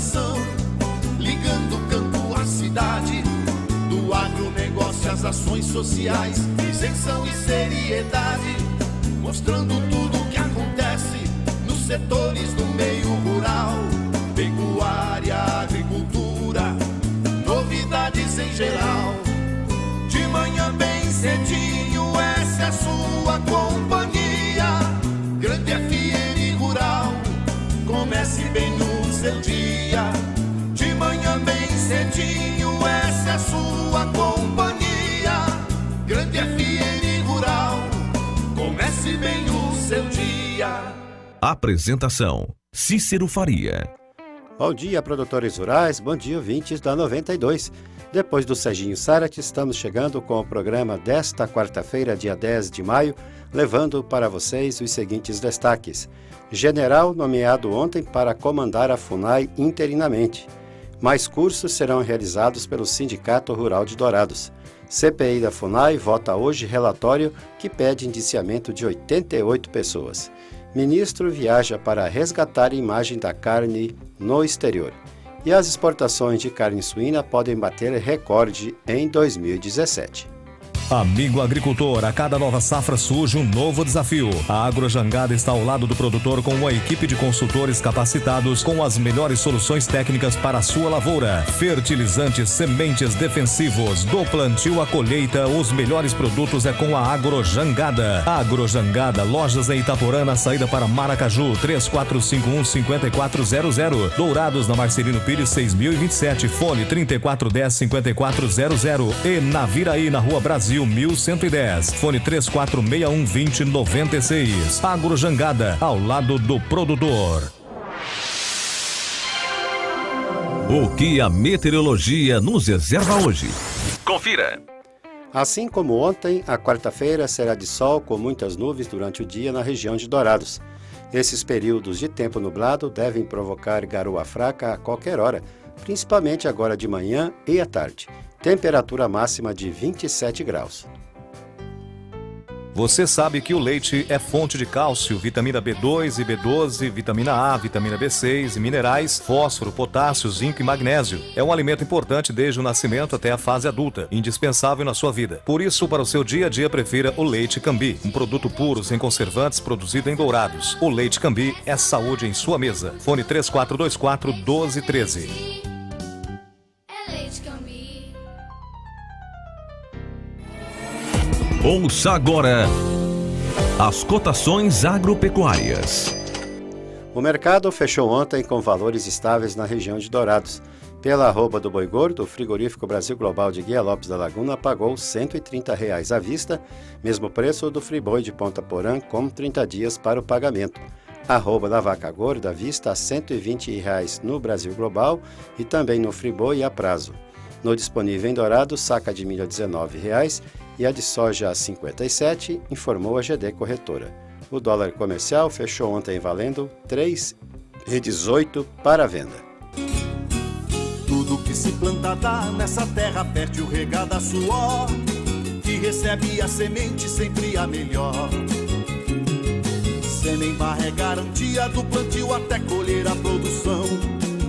informação, ligando o campo à cidade, do agronegócio às ações sociais, isenção e seriedade, mostrando tudo o que acontece nos setores do meio rural, pecuária, agricultura, novidades em geral. De manhã bem cedinho, essa é a sua companhia, Grande FM Rural, comece bem o seu dia. De manhã bem cedinho, essa é a sua companhia, Grande FM Rural, comece bem o seu dia. Apresentação: Cícero Faria. Bom dia, produtores rurais, bom dia, ouvintes da 92. Depois do Serginho Sarat, estamos chegando com o programa desta quarta-feira, dia 10 de maio, levando para vocês os seguintes destaques. General nomeado ontem para comandar a FUNAI interinamente. Mais cursos serão realizados pelo Sindicato Rural de Dourados. CPI da FUNAI vota hoje relatório que pede indiciamento de 88 pessoas. Ministro viaja para resgatar a imagem da carne no exterior. E as exportações de carne suína podem bater recorde em 2017. Amigo agricultor, a cada nova safra surge um novo desafio. A Agrojangada está ao lado do produtor com uma equipe de consultores capacitados com as melhores soluções técnicas para a sua lavoura. Fertilizantes, sementes defensivos, do plantio à colheita, os melhores produtos é com a Agrojangada. Agrojangada, lojas em Itaporã, na saída para Maracaju, 3451-5400. Dourados, na Marcelino Pires, 6027, fone 3410-5400. E Naviraí, na Rua Brasil, 1110, fone 3461-2096. Agrojangada, ao lado do produtor. O que a meteorologia nos reserva hoje? Confira! Assim como ontem, a quarta-feira será de sol com muitas nuvens durante o dia na região de Dourados. Esses períodos de tempo nublado devem provocar garoa fraca a qualquer hora, principalmente agora de manhã e à tarde. Temperatura máxima de 27 graus. Você sabe que o leite é fonte de cálcio, vitamina B2 e B12, vitamina A, vitamina B6 e minerais, fósforo, potássio, zinco e magnésio. É um alimento importante desde o nascimento até a fase adulta, indispensável na sua vida. Por isso, para o seu dia a dia, prefira o Leite Cambi, um produto puro, sem conservantes, produzido em Dourados. O Leite Cambi é saúde em sua mesa. Fone 3424-1213. Ouça agora as cotações agropecuárias. O mercado fechou ontem com valores estáveis na região de Dourados. Pela arroba do boi gordo, o frigorífico Brasil Global de Guia Lopes da Laguna pagou R$ 130 à vista, mesmo preço do friboi de Ponta Porã com 30 dias para o pagamento. Arroba da vaca gorda à vista a R$ 120 no Brasil Global e também no friboi a prazo. No disponível em Dourados, saca de milho a R$ 19 e a de soja a 57, informou a GD Corretora. O dólar comercial fechou ontem valendo R$ 3,18 para a venda. Tudo que se planta dá nessa terra fértil regada a suor, que recebe a semente sempre a melhor. Semembar é garantia do plantio até colher a produção,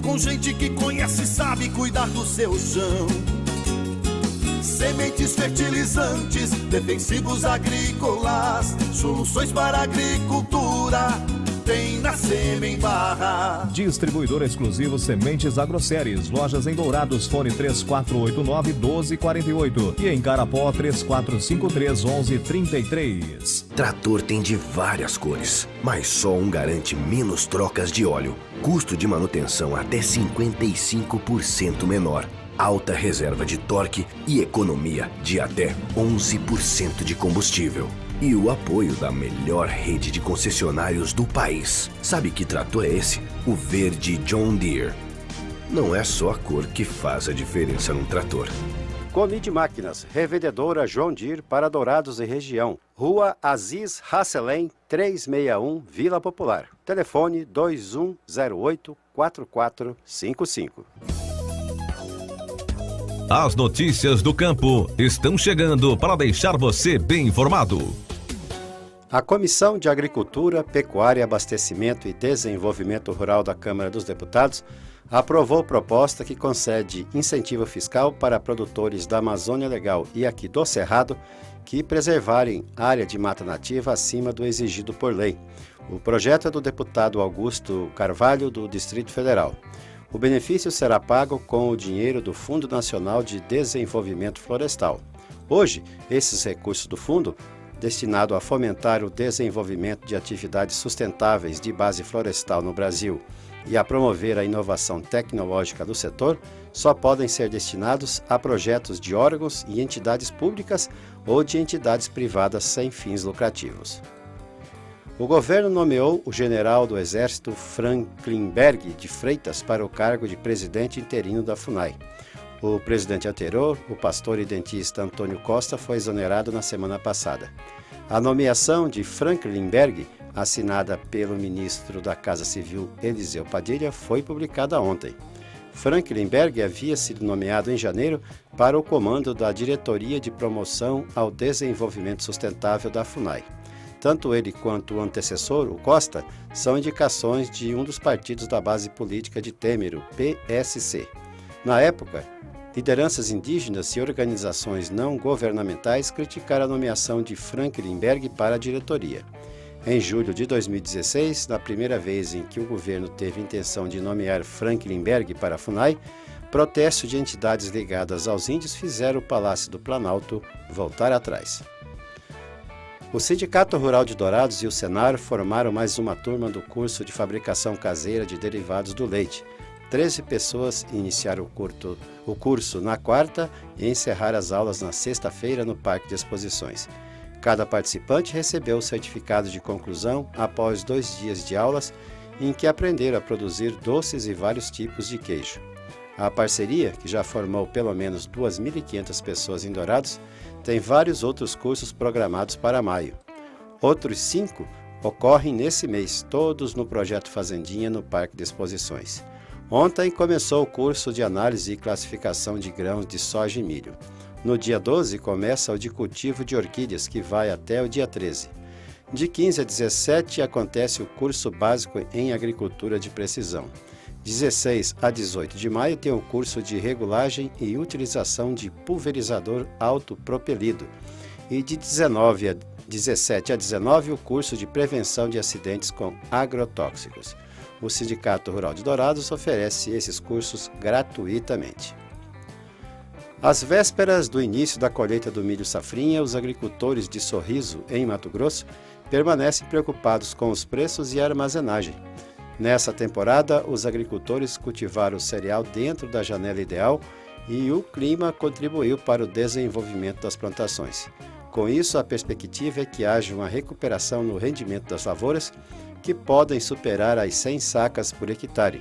com gente que conhece e sabe cuidar do seu chão. Sementes, fertilizantes, defensivos agrícolas, soluções para a agricultura, tem na Semembar. Distribuidor exclusivo Sementes Agroséries, lojas em Dourados, fone 3489-1248 e em Carapó 3453-1133. Trator tem de várias cores, mas só um garante menos trocas de óleo, custo de manutenção até 55% menor, alta reserva de torque e economia de até 11% de combustível. E o apoio da melhor rede de concessionários do país. Sabe que trator é esse? O verde John Deere. Não é só a cor que faz a diferença num trator. Comid Máquinas, revendedora John Deere para Dourados e região. Rua Aziz Hasselem, 361, Vila Popular. Telefone 2108-4455. As notícias do campo estão chegando para deixar você bem informado. A Comissão de Agricultura, Pecuária, Abastecimento e Desenvolvimento Rural da Câmara dos Deputados aprovou proposta que concede incentivo fiscal para produtores da Amazônia Legal e aqui do Cerrado que preservarem área de mata nativa acima do exigido por lei. O projeto é do deputado Augusto Carvalho, do Distrito Federal. O benefício será pago com o dinheiro do Fundo Nacional de Desenvolvimento Florestal. Hoje, esses recursos do fundo, destinado a fomentar o desenvolvimento de atividades sustentáveis de base florestal no Brasil e a promover a inovação tecnológica do setor, só podem ser destinados a projetos de órgãos e entidades públicas ou de entidades privadas sem fins lucrativos. O governo nomeou o general do Exército Franklinberg de Freitas para o cargo de presidente interino da FUNAI. O presidente anterior, o pastor e dentista Antônio Costa, foi exonerado na semana passada. A nomeação de Franklinberg, assinada pelo ministro da Casa Civil Eliseu Padilha, foi publicada ontem. Franklinberg havia sido nomeado em janeiro para o comando da Diretoria de Promoção ao Desenvolvimento Sustentável da FUNAI. Tanto ele quanto o antecessor, o Costa, são indicações de um dos partidos da base política de Temer, o PSC. Na época, lideranças indígenas e organizações não governamentais criticaram a nomeação de Franklinberg para a diretoria. Em julho de 2016, na primeira vez em que o governo teve intenção de nomear Franklinberg para a FUNAI, protestos de entidades ligadas aos índios fizeram o Palácio do Planalto voltar atrás. O Sindicato Rural de Dourados e o Senar formaram mais uma turma do curso de fabricação caseira de derivados do leite. 13 pessoas iniciaram o curso na quarta e encerraram as aulas na sexta-feira no Parque de Exposições. Cada participante recebeu o certificado de conclusão após 2 dias de aulas em que aprenderam a produzir doces e vários tipos de queijo. A parceria, que já formou pelo menos 2.500 pessoas em Dourados, tem vários outros cursos programados para maio. Outros 5 ocorrem nesse mês, todos no Projeto Fazendinha no Parque de Exposições. Ontem começou o curso de análise e classificação de grãos de soja e milho. No dia 12 começa o de cultivo de orquídeas, que vai até o dia 13. De 15 a 17 acontece o curso básico em agricultura de precisão. 16 a 18 de maio tem o curso de regulagem e utilização de pulverizador autopropelido. E de 17 a 19 o curso de prevenção de acidentes com agrotóxicos. O Sindicato Rural de Dourados oferece esses cursos gratuitamente. Às vésperas do início da colheita do milho safrinha, os agricultores de Sorriso, em Mato Grosso, permanecem preocupados com os preços e a armazenagem. Nessa temporada, os agricultores cultivaram o cereal dentro da janela ideal e o clima contribuiu para o desenvolvimento das plantações. Com isso, a perspectiva é que haja uma recuperação no rendimento das lavouras, que podem superar as 100 sacas por hectare.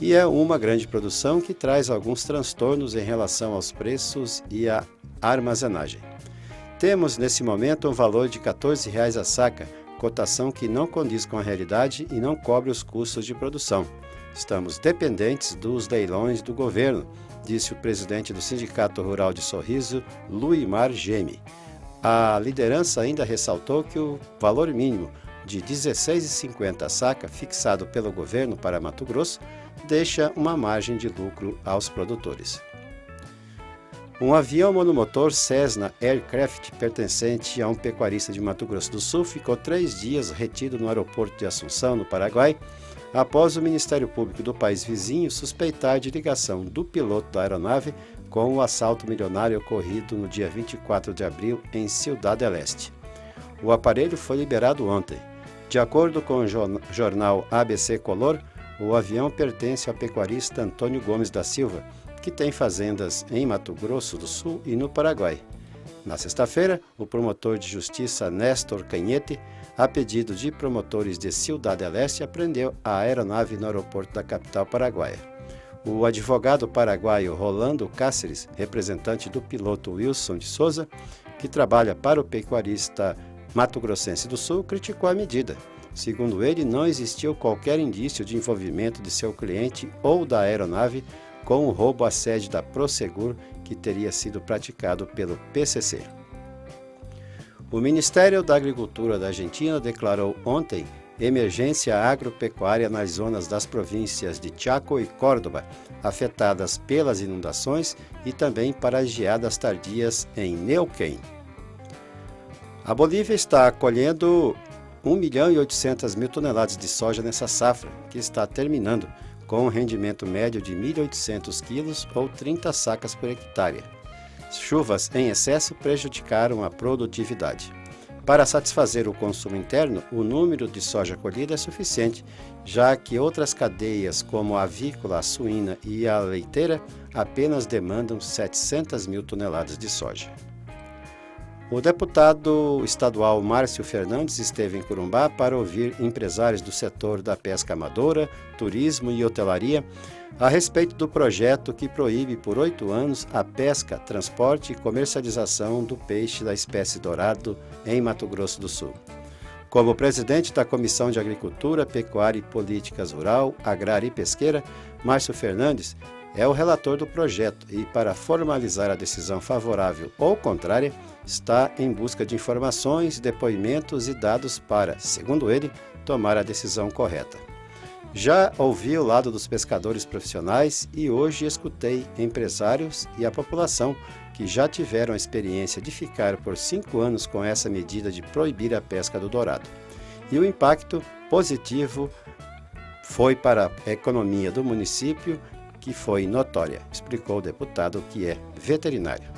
E é uma grande produção que traz alguns transtornos em relação aos preços e à armazenagem. Temos, nesse momento, um valor de R$ 14,00 a saca, cotação que não condiz com a realidade e não cobre os custos de produção. Estamos dependentes dos leilões do governo, disse o presidente do Sindicato Rural de Sorriso, Luimar Geme. A liderança ainda ressaltou que o valor mínimo de R$ 16,50 a saca, fixado pelo governo para Mato Grosso, deixa uma margem de lucro aos produtores. Um avião monomotor Cessna Aircraft, pertencente a um pecuarista de Mato Grosso do Sul, ficou 3 dias retido no aeroporto de Assunção, no Paraguai, após o Ministério Público do país vizinho suspeitar de ligação do piloto da aeronave com o assalto milionário ocorrido no dia 24 de abril em Ciudad del Este. O aparelho foi liberado ontem. De acordo com o jornal ABC Color, o avião pertence ao pecuarista Antônio Gomes da Silva, que tem fazendas em Mato Grosso do Sul e no Paraguai. Na sexta-feira, o promotor de justiça Néstor Canhete, a pedido de promotores de Ciudad del Este, apreendeu a aeronave no aeroporto da capital paraguaia. O advogado paraguaio Rolando Cáceres, representante do piloto Wilson de Souza, que trabalha para o pecuarista mato-grossense do Sul, criticou a medida. Segundo ele, não existiu qualquer indício de envolvimento de seu cliente ou da aeronave com o roubo à sede da Prosegur, que teria sido praticado pelo PCC. O Ministério da Agricultura da Argentina declarou ontem emergência agropecuária nas zonas das províncias de Chaco e Córdoba, afetadas pelas inundações, e também para as geadas tardias em Neuquén. A Bolívia está colhendo 1.800.000 toneladas de soja nessa safra, que está terminando, com um rendimento médio de 1.800 quilos ou 30 sacas por hectare. Chuvas em excesso prejudicaram a produtividade. Para satisfazer o consumo interno, o número de soja colhida é suficiente, já que outras cadeias, como a avícola, a suína e a leiteira, apenas demandam 700.000 toneladas de soja. O deputado estadual Márcio Fernandes esteve em Corumbá para ouvir empresários do setor da pesca amadora, turismo e hotelaria a respeito do projeto que proíbe por 8 anos a pesca, transporte e comercialização do peixe da espécie dourado em Mato Grosso do Sul. Como presidente da Comissão de Agricultura, Pecuária e Políticas Rural, Agrária e Pesqueira, Márcio Fernandes é o relator do projeto e, para formalizar a decisão favorável ou contrária, está em busca de informações, depoimentos e dados para, segundo ele, tomar a decisão correta. Já ouvi o lado dos pescadores profissionais e hoje escutei empresários e a população que já tiveram a experiência de ficar por 5 anos com essa medida de proibir a pesca do dourado. E o impacto positivo foi para a economia do município, que foi notória, explicou o deputado, que é veterinário.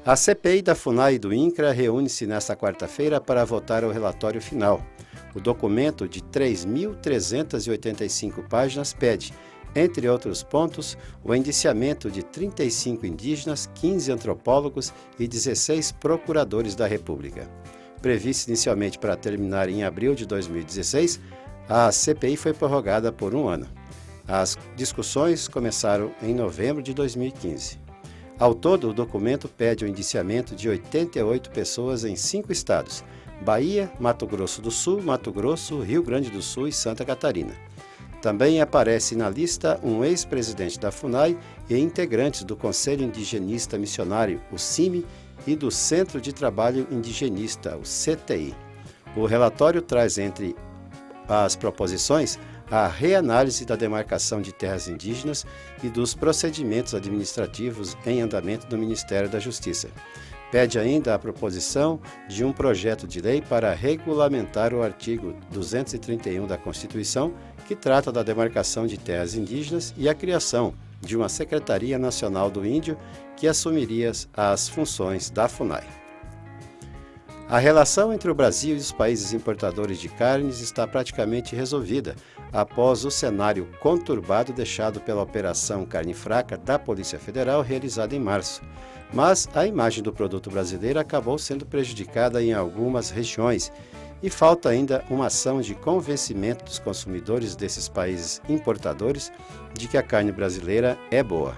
A CPI da FUNAI e do INCRA reúne-se nesta quarta-feira para votar o relatório final. O documento, de 3.385 páginas, pede, entre outros pontos, o indiciamento de 35 indígenas, 15 antropólogos e 16 procuradores da República. Prevista inicialmente para terminar em abril de 2016, a CPI foi prorrogada por 1 ano. As discussões começaram em novembro de 2015. Ao todo, o documento pede o indiciamento de 88 pessoas em 5 estados: Bahia, Mato Grosso do Sul, Mato Grosso, Rio Grande do Sul e Santa Catarina. Também aparece na lista um ex-presidente da FUNAI e integrantes do Conselho Indigenista Missionário, o CIMI, e do Centro de Trabalho Indigenista, o CTI. O relatório traz entre as proposições a reanálise da demarcação de terras indígenas e dos procedimentos administrativos em andamento do Ministério da Justiça. Pede ainda a proposição de um projeto de lei para regulamentar o artigo 231 da Constituição, que trata da demarcação de terras indígenas, e a criação de uma Secretaria Nacional do Índio que assumiria as funções da FUNAI. A relação entre o Brasil e os países importadores de carnes está praticamente resolvida após o cenário conturbado deixado pela Operação Carne Fraca da Polícia Federal, realizada em março. Mas a imagem do produto brasileiro acabou sendo prejudicada em algumas regiões e falta ainda uma ação de convencimento dos consumidores desses países importadores de que a carne brasileira é boa.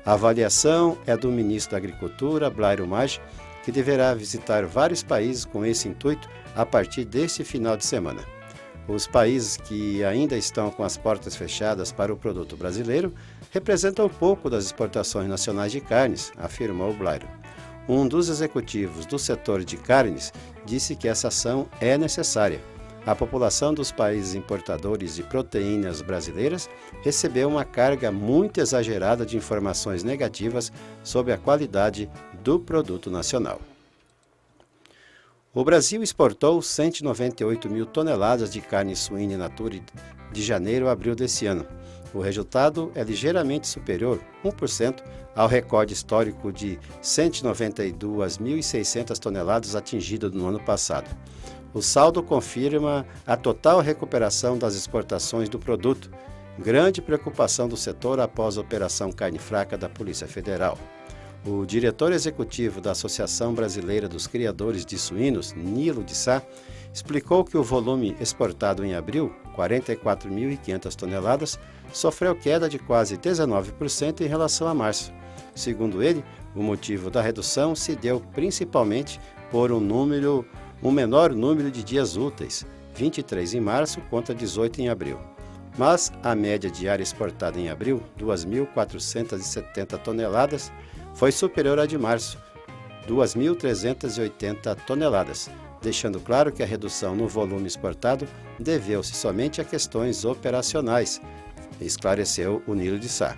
A avaliação é do ministro da Agricultura, Blairo Maggi, que deverá visitar vários países com esse intuito a partir deste final de semana. Os países que ainda estão com as portas fechadas para o produto brasileiro representam pouco das exportações nacionais de carnes, afirmou Blairo. Um dos executivos do setor de carnes disse que essa ação é necessária. A população dos países importadores de proteínas brasileiras recebeu uma carga muito exagerada de informações negativas sobre a qualidade do produto nacional. O Brasil exportou 198.000 toneladas de carne suína in natura de janeiro a abril desse ano. O resultado é ligeiramente superior, 1%, ao recorde histórico de 192.600 toneladas atingido no ano passado. O saldo confirma a total recuperação das exportações do produto, grande preocupação do setor após a Operação Carne Fraca da Polícia Federal. O diretor executivo da Associação Brasileira dos Criadores de Suínos, Nilo de Sá, explicou que o volume exportado em abril, 44.500 toneladas, sofreu queda de quase 19% em relação a março. Segundo ele, o motivo da redução se deu principalmente por um menor número de dias úteis, 23 em março contra 18 em abril. Mas a média diária exportada em abril, 2.470 toneladas, foi superior à de março, 2.380 toneladas, deixando claro que a redução no volume exportado deveu-se somente a questões operacionais, esclareceu o Nilo de Sá.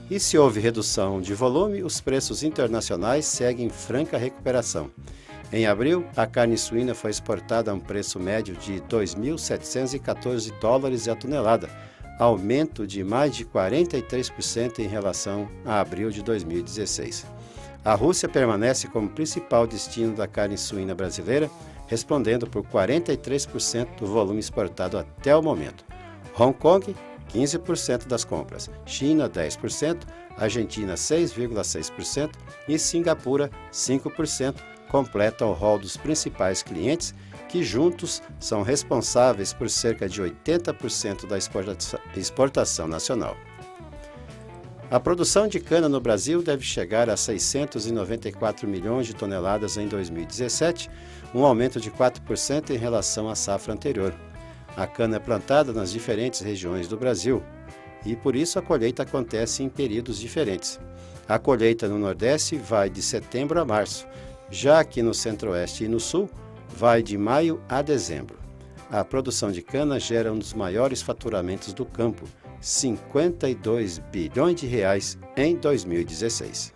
E se houve redução de volume, os preços internacionais seguem franca recuperação. Em abril, a carne suína foi exportada a um preço médio de $2.714 a tonelada, aumento de mais de 43% em relação a abril de 2016. A Rússia permanece como principal destino da carne suína brasileira, respondendo por 43% do volume exportado até o momento. Hong Kong, 15% das compras, China, 10%, Argentina, 6,6% e Singapura, 5%, completam o rol dos principais clientes, que juntos são responsáveis por cerca de 80% da exportação nacional. A produção de cana no Brasil deve chegar a 694 milhões de toneladas em 2017, um aumento de 4% em relação à safra anterior. A cana é plantada nas diferentes regiões do Brasil e, por isso, a colheita acontece em períodos diferentes. A colheita no Nordeste vai de setembro a março, já que no Centro-Oeste e no Sul vai de maio a dezembro. A produção de cana gera um dos maiores faturamentos do campo, 52 bilhões de reais em 2016.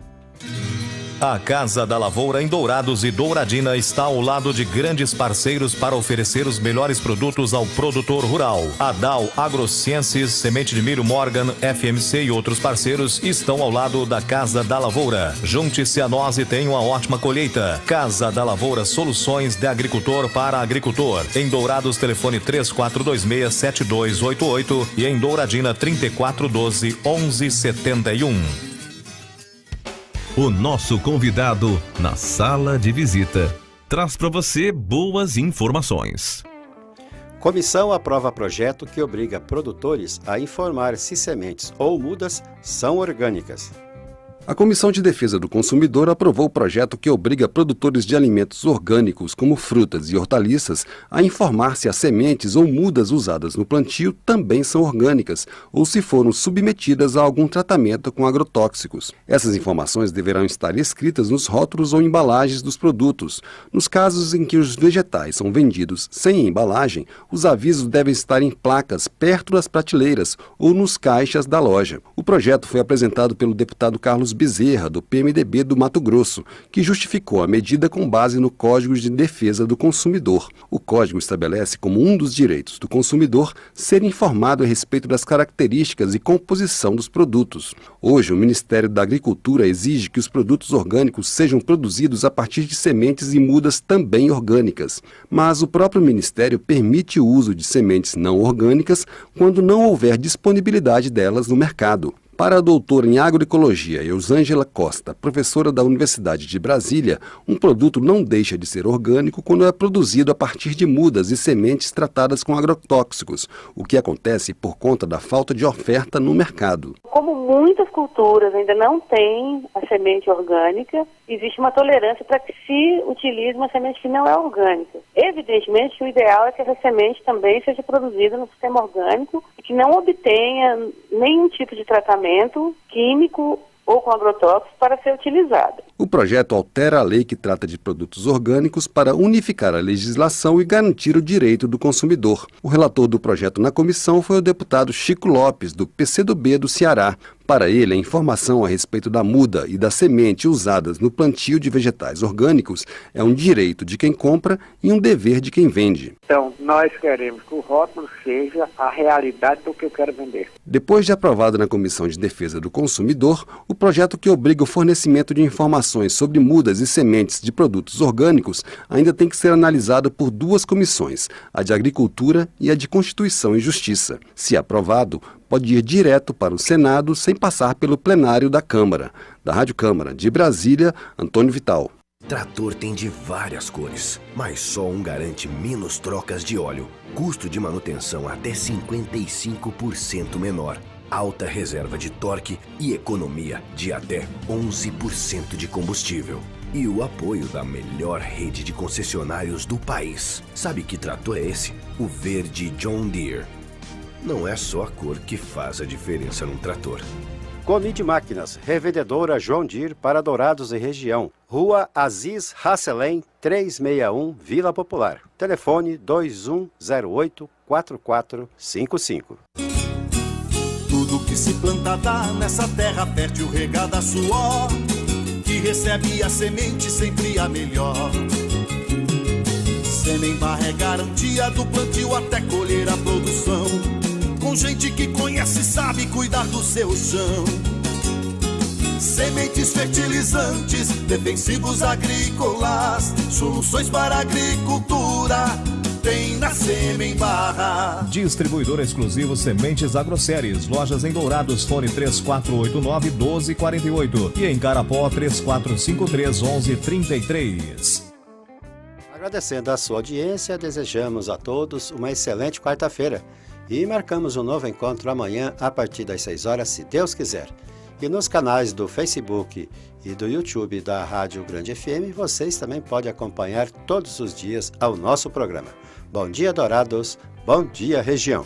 A Casa da Lavoura em Dourados e Douradina está ao lado de grandes parceiros para oferecer os melhores produtos ao produtor rural. A Dow AgroSciences, Semente de Milho Morgan, FMC e outros parceiros estão ao lado da Casa da Lavoura. Junte-se a nós e tenha uma ótima colheita. Casa da Lavoura, soluções de agricultor para agricultor. Em Dourados, telefone 3426-7288 e em Douradina 3412-1171. O nosso convidado na sala de visita traz para você boas informações. Comissão aprova projeto que obriga produtores a informar se sementes ou mudas são orgânicas. A Comissão de Defesa do Consumidor aprovou o projeto que obriga produtores de alimentos orgânicos, como frutas e hortaliças, a informar se as sementes ou mudas usadas no plantio também são orgânicas ou se foram submetidas a algum tratamento com agrotóxicos. Essas informações deverão estar escritas nos rótulos ou embalagens dos produtos. Nos casos em que os vegetais são vendidos sem embalagem, os avisos devem estar em placas perto das prateleiras ou nos caixas da loja. O projeto foi apresentado pelo deputado Carlos Bezerra, do PMDB do Mato Grosso, que justificou a medida com base no Código de Defesa do Consumidor. O Código estabelece como um dos direitos do consumidor ser informado a respeito das características e composição dos produtos. Hoje, o Ministério da Agricultura exige que os produtos orgânicos sejam produzidos a partir de sementes e mudas também orgânicas, mas o próprio Ministério permite o uso de sementes não orgânicas quando não houver disponibilidade delas no mercado. Para a doutora em agroecologia Eusângela Costa, professora da Universidade de Brasília, um produto não deixa de ser orgânico quando é produzido a partir de mudas e sementes tratadas com agrotóxicos, o que acontece por conta da falta de oferta no mercado. Como muitas culturas ainda não têm a semente orgânica, existe uma tolerância para que se utilize uma semente que não é orgânica. Evidentemente, o ideal é que essa semente também seja produzida no sistema orgânico e que não obtenha nenhum tipo de tratamento químico ou com agrotóxicos para ser utilizada. O projeto altera a lei que trata de produtos orgânicos para unificar a legislação e garantir o direito do consumidor. O relator do projeto na comissão foi o deputado Chico Lopes, do PCdoB do Ceará. Para ele, a informação a respeito da muda e da semente usadas no plantio de vegetais orgânicos é um direito de quem compra e um dever de quem vende. Então, nós queremos que o rótulo seja a realidade do que eu quero vender. Depois de aprovado na Comissão de Defesa do Consumidor, o projeto que obriga o fornecimento de informações sobre mudas e sementes de produtos orgânicos ainda tem que ser analisado por duas comissões, a de Agricultura e a de Constituição e Justiça. Se aprovado, pode ir direto para o Senado sem passar pelo plenário da Câmara. Da Rádio Câmara de Brasília, Antônio Vital. Trator tem de várias cores, mas só um garante menos trocas de óleo, custo de manutenção até 55% menor, alta reserva de torque e economia de até 11% de combustível. E o apoio da melhor rede de concessionários do país. Sabe que trator é esse? O verde John Deere. Não é só a cor que faz a diferença num trator. Conid Máquinas, revendedora João Dir para Dourados e região. Rua Aziz Hasselem, 361, Vila Popular. Telefone 2108-4455. Tudo que se planta dá nessa terra fértil regada a suor, que recebe a semente sempre a melhor. Sêmen Barra é garantia do plantio até colher a produção, com gente que conhece e sabe cuidar do seu chão. Sementes fertilizantes, defensivos agrícolas, soluções para a agricultura, tem na Sêmen Barra. Distribuidor exclusivo Sementes Agroceres. Lojas em Dourados, fone 3489-1248 e em Carapó 3453-1133. Agradecendo a sua audiência, desejamos a todos uma excelente quarta-feira e marcamos um novo encontro amanhã a partir das 6 horas, se Deus quiser. E nos canais do Facebook e do YouTube da Rádio Grande FM, vocês também podem acompanhar todos os dias ao nosso programa. Bom dia, Dourados. Bom dia, região.